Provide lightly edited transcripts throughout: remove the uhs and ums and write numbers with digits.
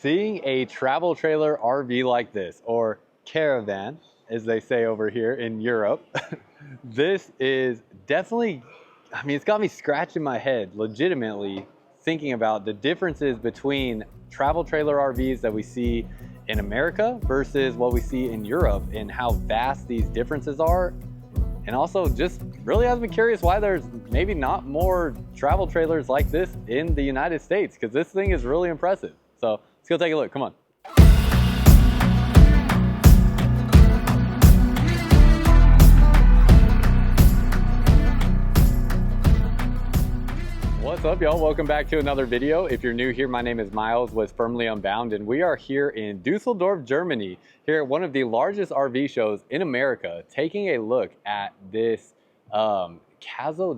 Seeing a travel trailer RV like this, or caravan, as they say over here in Europe, this is definitely, I mean, it's got me scratching my head legitimately thinking about the differences between travel trailer RVs that we see in America versus what we see in Europe and how vast these differences are. And also just really has me curious why there's maybe not more travel trailers like this in the United States, because this thing is really impressive. So let's go take a look, come on. What's up, y'all? Welcome back to another video. If you're new here, my name is Myles with Firmly Unbound, and we are here in Dusseldorf, Germany, here at one of the largest RV shows in America, taking a look at this Cazadora.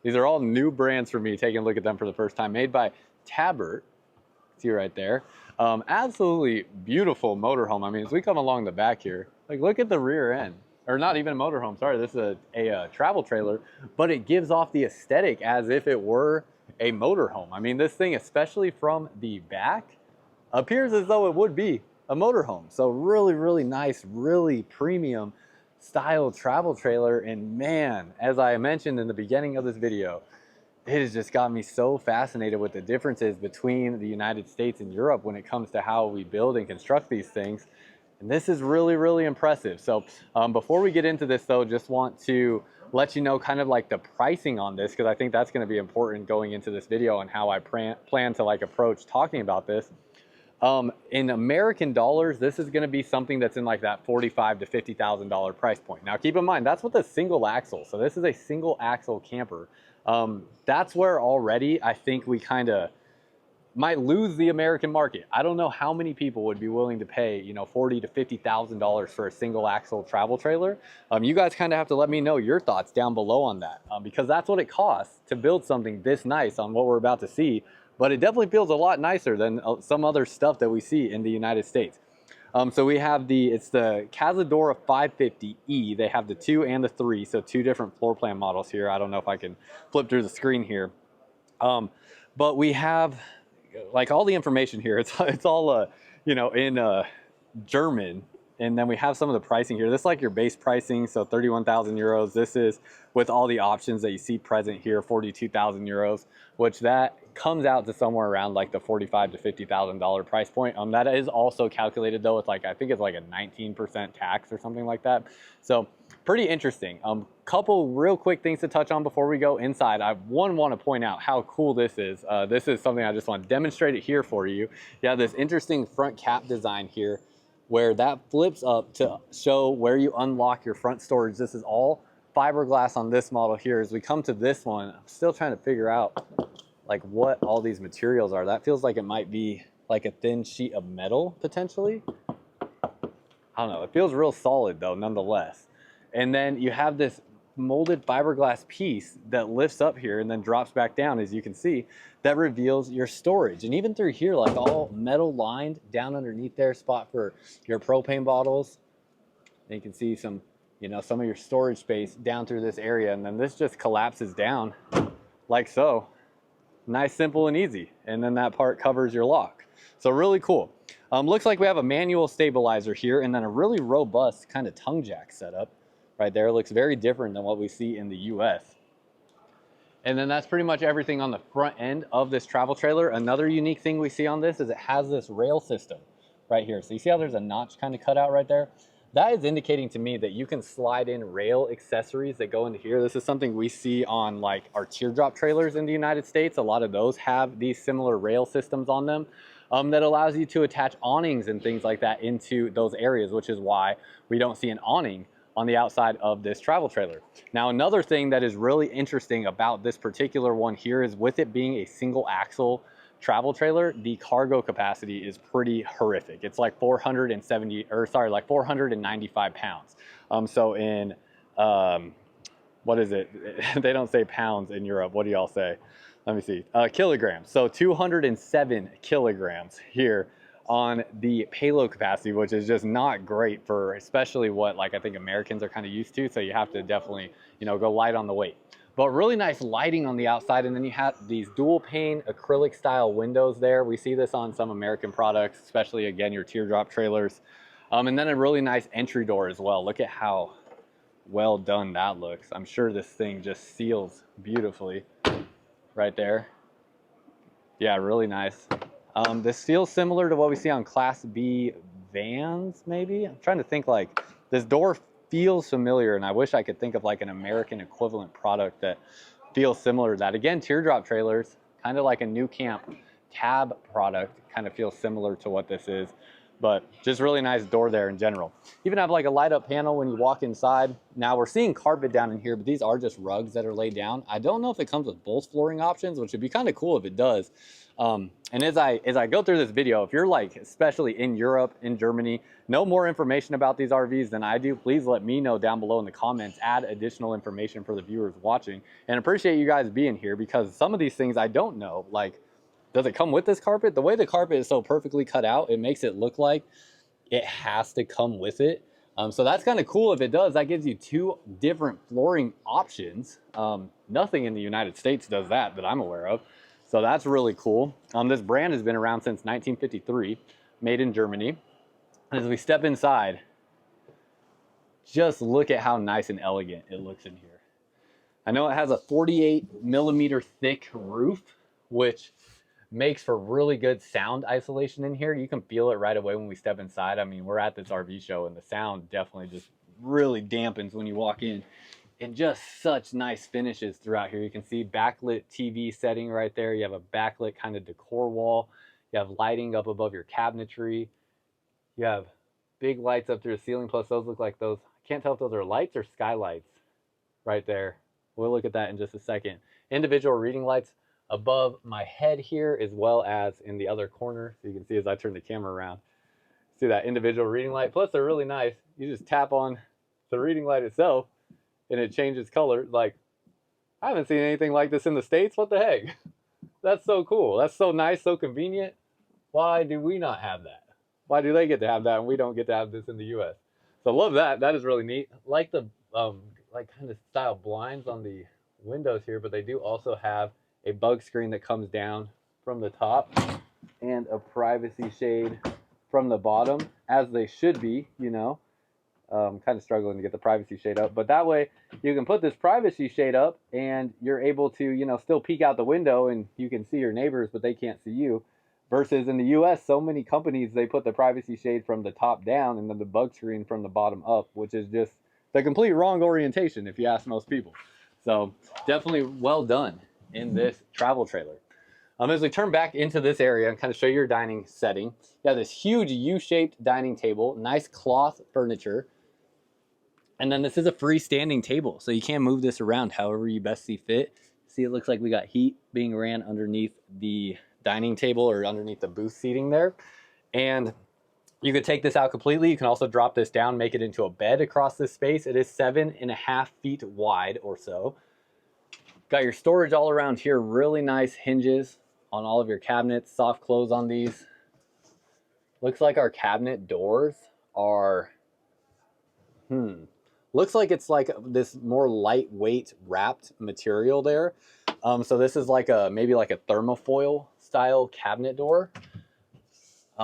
These are all new brands for me, taking a look at them for the first time, made by Tabbert. See right there. Absolutely beautiful motorhome. I mean, as we come along the back here, like look at the rear end. Or not even a motorhome, sorry, this is a travel trailer, but it gives off the aesthetic as if it were a motorhome. I mean, this thing, especially from the back, appears as though it would be a motorhome. So really, really nice, really premium style travel trailer. And man, as I mentioned in the beginning of this video, it has just got me so fascinated with the differences between the United States and Europe when it comes to how we build and construct these things. And this is really, really impressive. So before we get into this though, just want to let you know kind of like the pricing on this, because I think that's going to be important going into this video and how I plan to like approach talking about this. In American dollars, this is going to be something that's in like that $45,000 to $50,000 price point. Now keep in mind, that's with a single axle. So this is a single axle camper. That's where already I think we kind of might lose the American market. I don't know how many people would be willing to pay, you know, $40,000 to $50,000 for a single axle travel trailer. You guys kind of have to let me know your thoughts down below on that, because that's what it costs to build something this nice on what we're about to see. But it definitely feels a lot nicer than some other stuff that we see in the United States. So we have it's the Cazadora 550E. They have the 2 and the 3, so 2 different floor plan models here. I don't know if I can flip through the screen here. But we have like all the information here. It's all you know, in German. And then we have some of the pricing here. This is like your base pricing, so 31,000 euros. This is with all the options that you see present here, 42,000 euros, which that comes out to somewhere around like the $45,000 to $50,000 price point. That is also calculated though with like, I think it's like a 19% tax or something like that. So pretty interesting. Couple real quick things to touch on before we go inside. I want to point out how cool this is. This is something I just want to demonstrate it here for you. You have this interesting front cap design here, where that flips up to show where you unlock your front storage. This is all fiberglass on this model here. As we come to this one, I'm still trying to figure out like what all these materials are. That feels like it might be like a thin sheet of metal potentially. I don't know, it feels real solid though nonetheless. And then you have this molded fiberglass piece that lifts up here and then drops back down, as you can see, that reveals your storage. And even through here, like all metal lined down underneath there, spot for your propane bottles. And you can see some, you know, some of your storage space down through this area. And then this just collapses down like so. Nice, simple, and easy. And then that part covers your lock. So really cool. Looks like we have a manual stabilizer here and then a really robust kind of tongue jack setup right there. It looks very different than what we see in the US. And then that's pretty much everything on the front end of this travel trailer. Another unique thing we see on this is it has this rail system right here. So you see how there's a notch kind of cut out right there? That is indicating to me that you can slide in rail accessories that go into here. This is something we see on like our teardrop trailers in the United States. A lot of those have these similar rail systems on them that allows you to attach awnings and things like that into those areas, which is why we don't see an awning on the outside of this travel trailer. Now, another thing that is really interesting about this particular one here is with it being a single axle travel trailer, the cargo capacity is pretty horrific. It's like 495 pounds. So in, what is it? They don't say pounds in Europe. What do y'all say? Let me see, kilograms. So 207 kilograms here on the payload capacity, which is just not great for especially what like I think Americans are kind of used to. So you have to definitely, you know, go light on the weight. But really nice lighting on the outside, and then you have these dual pane acrylic style windows there. We see this on some American products, especially again your teardrop trailers. And then a really nice entry door as well. Look at how well done that looks. I'm sure this thing just seals beautifully right there. Yeah, really nice. This feels similar to what we see on Class B vans, maybe. I'm trying to think, like, this door feels familiar, and I wish I could think of like an American equivalent product that feels similar to that. Again, teardrop trailers, kind of like a New Camp Tab product, kind of feels similar to what this is, but just really nice door there in general. Even have like a light up panel when you walk inside. Now we're seeing carpet down in here, but these are just rugs that are laid down. I don't know if it comes with both flooring options, which would be kind of cool if it does. And as I go through this video, if you're like, especially in Europe, in Germany, know more information about these RVs than I do, please let me know down below in the comments, add additional information for the viewers watching, and appreciate you guys being here, because some of these things I don't know, like, does it come with this carpet? The way the carpet is so perfectly cut out, it makes it look like it has to come with it. So that's kind of cool if it does. That gives you two different flooring options. Nothing in the United States does that I'm aware of. So that's really cool. This brand has been around since 1953, made in Germany. As we step inside, just look at how nice and elegant it looks in here. I know it has a 48mm thick roof, which makes for really good sound isolation in here. You can feel it right away when we step inside. I mean, we're at this RV show and the sound definitely just really dampens when you walk in. And just such nice finishes throughout here. You can see backlit TV setting right there. You have a backlit kind of decor wall. You have lighting up above your cabinetry. You have big lights up through the ceiling, plus those look like those, I can't tell if those are lights or skylights right there. We'll look at that in just a second. Individual reading lights above my head here, as well as in the other corner. So you can see as I turn the camera around, see that individual reading light. Plus they're really nice. You just tap on the reading light itself and it changes color. Like, I haven't seen anything like this in the States. What the heck? That's so cool. That's so nice, so convenient. Why do we not have that? Why do they get to have that and we don't get to have this in the US? So love that. That is really neat. Like the like kind of style blinds on the windows here, but they do also have a bug screen that comes down from the top and a privacy shade from the bottom, as they should be, you know. Kind of struggling to get the privacy shade up, but that way you can put this privacy shade up and you're able to, you know, still peek out the window and you can see your neighbors, but they can't see you. Versus in the US, so many companies, they put the privacy shade from the top down and then the bug screen from the bottom up, which is just the complete wrong orientation if you ask most people. So definitely well done in this travel trailer. As we turn back into this area and kind of show your dining setting, you have this huge U-shaped dining table, nice cloth furniture. And then this is a freestanding table, so you can move this around however you best see fit. See, it looks like we got heat being ran underneath the dining table or underneath the booth seating there. And you could take this out completely. You can also drop this down, make it into a bed across this space. It is 7.5 feet wide or so. Got your storage all around here. Really nice hinges on all of your cabinets. Soft close on these. Looks like our cabinet doors are, looks like it's like this more lightweight wrapped material there. So this is like maybe like a thermofoil style cabinet door.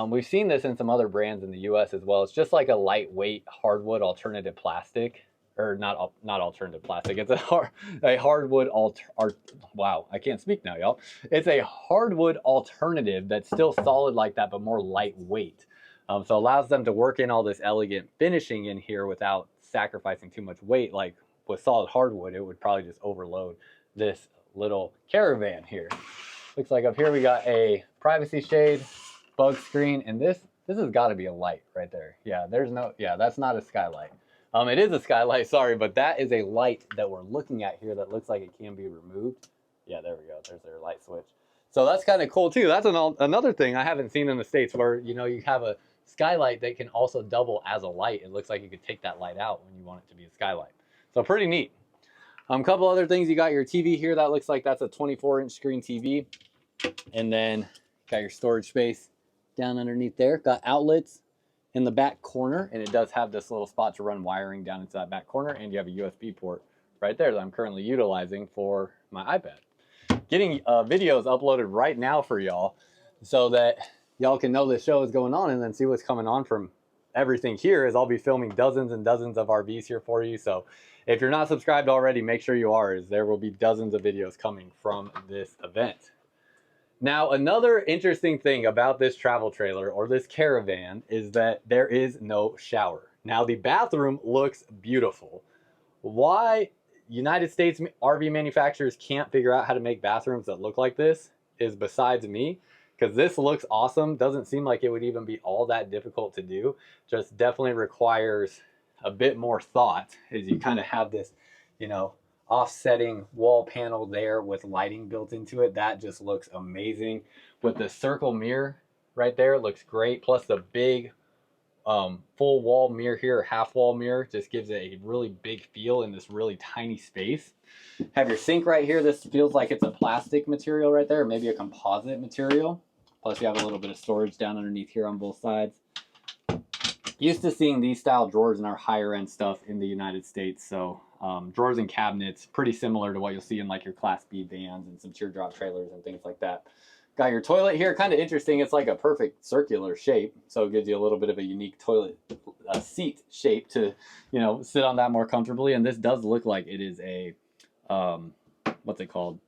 We've seen this in some other brands in the US as well. It's just like a lightweight hardwood alternative plastic, or not alternative plastic. It's a hardwood wow, I can't speak now, y'all. It's a hardwood alternative that's still solid like that, but more lightweight. So allows them to work in all this elegant finishing in here without sacrificing too much weight. Like with solid hardwood, it would probably just overload this little Caravan here. Looks like up here we got a privacy shade, bug screen, and this has got to be a light right there. Yeah, that's not a skylight. It is a skylight, sorry, but that is a light that we're looking at here that looks like it can be removed. Yeah, there we go. There's their light switch. So that's kind of cool too. That's another thing I haven't seen in the States, where, you know, you have a skylight that can also double as a light. It looks like you could take that light out when you want it to be a skylight. So pretty neat. A couple other things. You got your TV here. That looks like that's a 24-inch screen TV. And then got your storage space down underneath there. Got outlets in the back corner, and it does have this little spot to run wiring down into that back corner, and you have a USB port right there that I'm currently utilizing for my iPad. Getting videos uploaded right now for y'all so that y'all can know the show is going on and then see what's coming on from everything here, as I'll be filming dozens and dozens of RVs here for you. So if you're not subscribed already, make sure you are, as there will be dozens of videos coming from this event. Now, another interesting thing about this travel trailer or this caravan is that there is no shower. Now, the bathroom looks beautiful. Why United States RV manufacturers can't figure out how to make bathrooms that look like this is besides me, because this looks awesome. Doesn't seem like it would even be all that difficult to do. Just definitely requires a bit more thought, as you kind of have this, you know, offsetting wall panel there with lighting built into it. That just looks amazing. With the circle mirror right there, it looks great. Plus the big full wall mirror here, half wall mirror, just gives it a really big feel in this really tiny space. Have your sink right here. This feels like it's a plastic material right there, maybe a composite material. Plus you have a little bit of storage down underneath here on both sides. Used to seeing these style drawers in our higher end stuff in the United States. So drawers and cabinets, pretty similar to what you'll see in like your Class B vans and some teardrop trailers and things like that. Got your toilet here, kind of interesting. It's like a perfect circular shape, so it gives you a little bit of a unique toilet seat shape to, you know, sit on that more comfortably. And this does look like it is a, what's it called?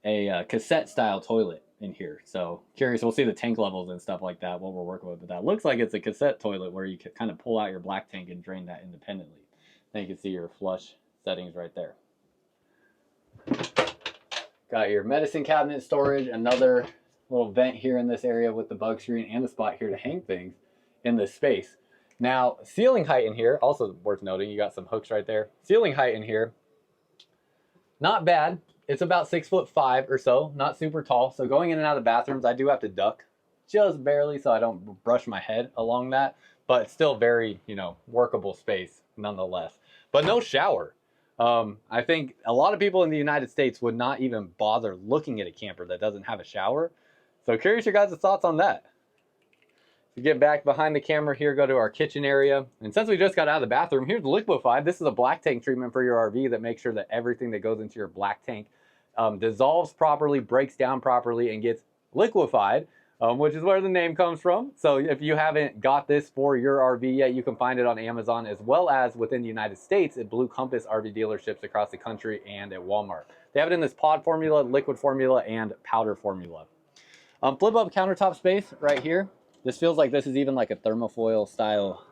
A cassette style toilet in here. So curious, we'll see the tank levels and stuff like that, what we're working with. But that looks like it's a cassette toilet where you can kind of pull out your black tank and drain that independently. Then you can see your flush settings right there. Got your medicine cabinet storage, another little vent here in this area with the bug screen and a spot here to hang things in this space. Now, ceiling height in here, also worth noting, you got some hooks right there. Ceiling height in here, not bad. It's about 6'5" or so, not super tall. So going in and out of the bathrooms, I do have to duck just barely so I don't brush my head along that, but it's still very, you know, workable space nonetheless. But no shower. I think a lot of people in the United States would not even bother looking at a camper that doesn't have a shower. So curious your guys' thoughts on that. To get back behind the camera here, go to our kitchen area. And since we just got out of the bathroom, here's liquefied. This is a black tank treatment for your RV that makes sure that everything that goes into your black tank dissolves properly, breaks down properly, and gets liquefied, which is where the name comes from. So if you haven't got this for your RV yet, you can find it on Amazon, as well as within the United States at Blue Compass RV dealerships across the country and at Walmart. They have it in this pod formula, liquid formula, and powder formula. Flip up countertop space right here. This feels like this is even like a thermofoil style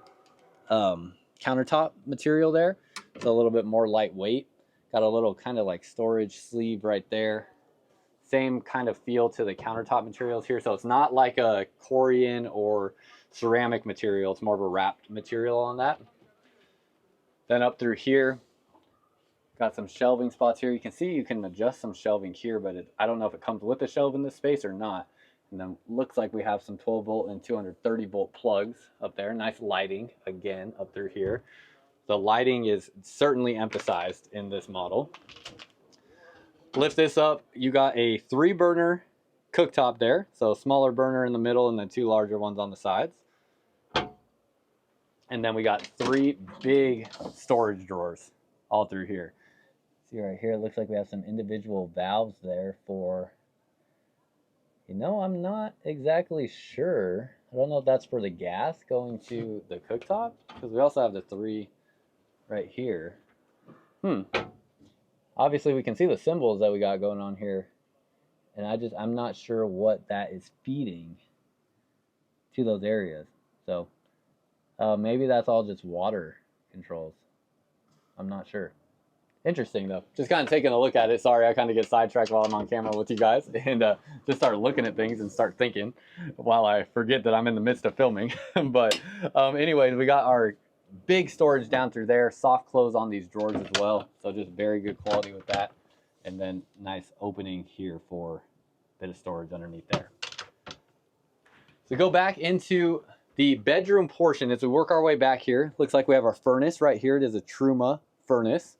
countertop material there. It's a little bit more lightweight. Got a little kind of like storage sleeve right there. Same kind of feel to the countertop materials here. So it's not like a Corian or ceramic material. It's more of a wrapped material on that. Then up through here, got some shelving spots here. You can see you can adjust some shelving here, but I don't know if it comes with a shelf in this space or not. And then looks like we have some 12 volt and 230 volt plugs up there. Nice lighting again up through here. The lighting is certainly emphasized in this model. Lift this up, you got a 3-burner cooktop there. So a smaller burner in the middle and then 2 larger ones on the sides. And then we got 3 big storage drawers all through here. See right here, it looks like we have some individual valves there for, you know, I'm not exactly sure. I don't know if that's for the gas going to the cooktop, because we also have the 3 right here. Obviously we can see the symbols that we got going on here, and I'm not sure what that is feeding to those areas. So maybe that's all just water controls. I'm not sure. Interesting though. Just kind of taking a look at it. Sorry, I kind of get sidetracked while I'm on camera with you guys and just start looking at things and start thinking while I forget that I'm in the midst of filming. But anyways, we got our big storage down through there, soft close on these drawers as well. So just very good quality with that. And then nice opening here for a bit of storage underneath there. So go back into the bedroom portion as we work our way back here. Looks like we have our furnace right here. It is a Truma furnace.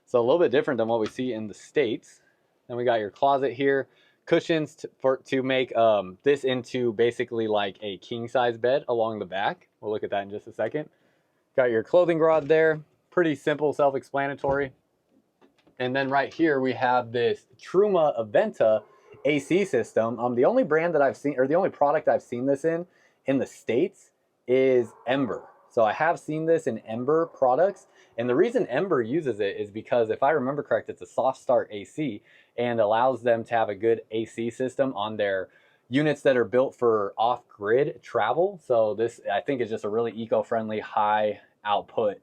So a little bit different than what we see in the States. Then we got your closet here, cushions to make this into basically like a king size bed along the back. We'll look at that in just a second. Got your clothing rod there, pretty simple, self-explanatory. And then right here we have this Truma Aventa AC system. The only brand that I've seen, or the only product I've seen this in the States is Ember. So I have seen this in Ember products. And the reason Ember uses it is because, if I remember correct, it's a soft start AC and allows them to have a good AC system on their units that are built for off-grid travel. So this, I think, is just a really eco-friendly, high output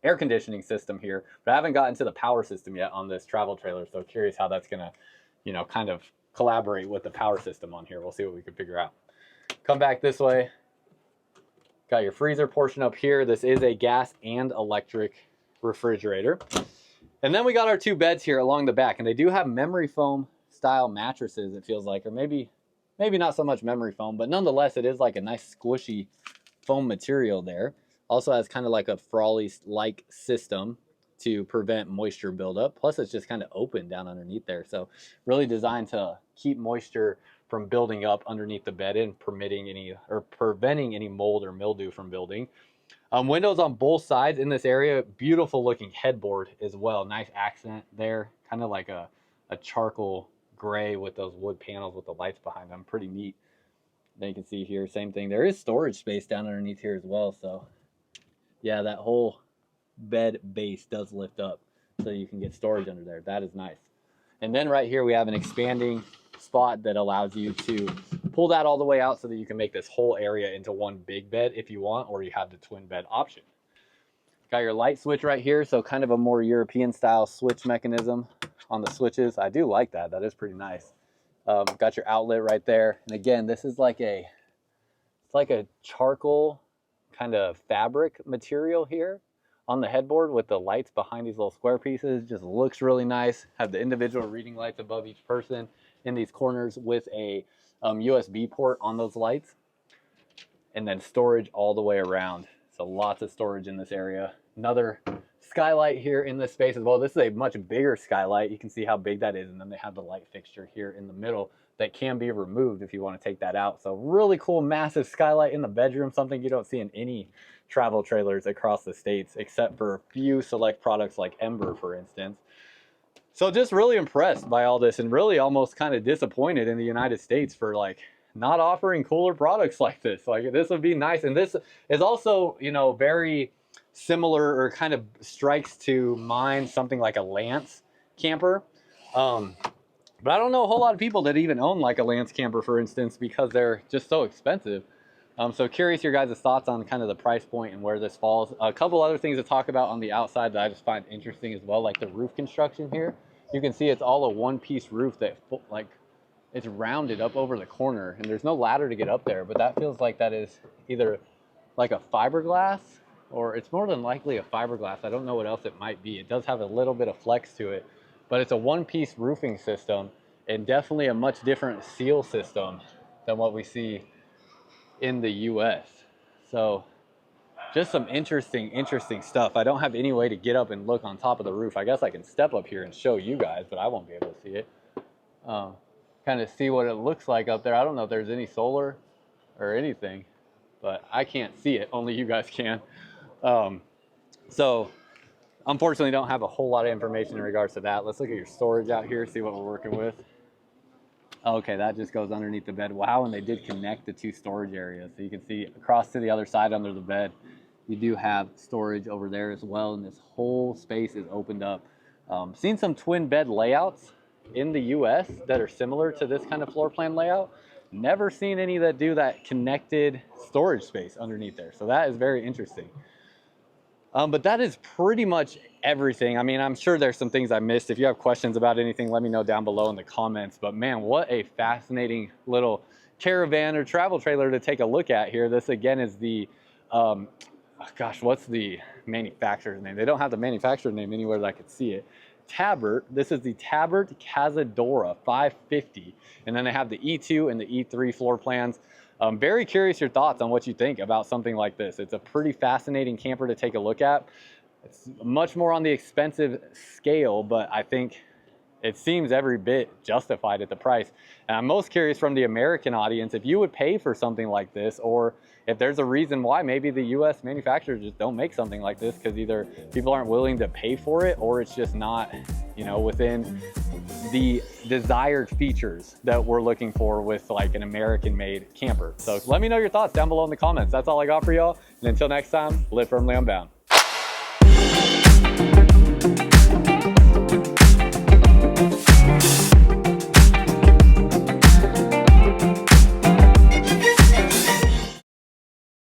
air conditioning system here. But I haven't gotten to the power system yet on this travel trailer, so curious how that's gonna, you know, kind of collaborate with the power system on here. We'll see what we can figure out. Come back this way. Got your freezer portion up here. This is a gas and electric refrigerator. And then we got our two beds here along the back, and they do have memory foam style mattresses, it feels like, or maybe not so much memory foam, but nonetheless, it is like a nice squishy foam material there. Also has kind of like a Frawley-like system to prevent moisture buildup. Plus, it's just kind of open down underneath there. So really designed to keep moisture from building up underneath the bed and preventing any mold or mildew from building. Windows on both sides in this area. Beautiful looking headboard as well. Nice accent there. Kind of like a charcoal gray with those wood panels with the lights behind them. Pretty neat. Then you can see here, same thing. There is storage space down underneath here as well. So yeah, that whole bed base does lift up so you can get storage under there. That is nice. And then right here we have an expanding spot that allows you to pull that all the way out so that you can make this whole area into one big bed if you want, or you have the twin bed option. Got your light switch right here, so kind of a more European style switch mechanism on the switches. I do like that. That is pretty nice. Got your outlet right there. And again, this is like it's like a charcoal kind of fabric material here on the headboard with the lights behind these little square pieces. Just looks really nice. Have the individual reading lights above each person in these corners with a USB port on those lights. And then storage all the way around. So lots of storage in this area. Another skylight here in this space as well. This is a much bigger skylight. You can see how big that is. And then they have the light fixture here in the middle that can be removed if you want to take that out. So really cool, massive skylight in the bedroom, something you don't see in any travel trailers across the States, except for a few select products like Ember, for instance. So just really impressed by all this, and really almost kind of disappointed in the United States for like not offering cooler products like this. Like, this would be nice. And this is also, you know, very similar, or kind of strikes to mind something like a Lance camper. But I don't know a whole lot of people that even own like a Lance camper, for instance, because they're just so expensive. So curious your guys' thoughts on kind of the price point and where this falls. A couple other things to talk about on the outside that I just find interesting as well, like the roof construction here. You can see it's all a one-piece roof that like it's rounded up over the corner, and there's no ladder to get up there, but that feels like that is either like a fiberglass, or it's more than likely a fiberglass. I don't know what else it might be. It does have a little bit of flex to it, but it's a one-piece roofing system, and definitely a much different seal system than what we see in the US. So just some interesting stuff. I don't have any way to get up and look on top of the roof. I guess I can step up here and show you guys, but I won't be able to see it. Kind of see what it looks like up there. I don't know if there's any solar or anything, but I can't see it. Only you guys can. So unfortunately don't have a whole lot of information in regards to that. Let's look at your storage out here, see what we're working with. Okay, that just goes underneath the bed. Wow, and they did connect the two storage areas. So you can see across to the other side under the bed, you do have storage over there as well, and this whole space is opened up. Seen some twin bed layouts in the US that are similar to this kind of floor plan layout. Never seen any that do that connected storage space underneath there. So that is very interesting. But that is pretty much everything. I mean, I'm sure there's some things I missed. If you have questions about anything, let me know down below in the comments. But man, what a fascinating little caravan or travel trailer to take a look at here. This again is the, gosh, what's the manufacturer's name? They don't have the manufacturer's name anywhere that I could see it. Tabbert. This is the Tabbert Cazadora 550. And then they have the E2 and the E3 floor plans. I'm very curious your thoughts on what you think about something like this. It's a pretty fascinating camper to take a look at. It's much more on the expensive scale, but I think it seems every bit justified at the price. And I'm most curious from the American audience if you would pay for something like this, or if there's a reason why maybe the US manufacturers just don't make something like this because either people aren't willing to pay for it, or it's just not, you know, within the desired features that we're looking for with like an American made camper. So let me know your thoughts down below in the comments. That's all I got for y'all. And until next time, live firmly unbound.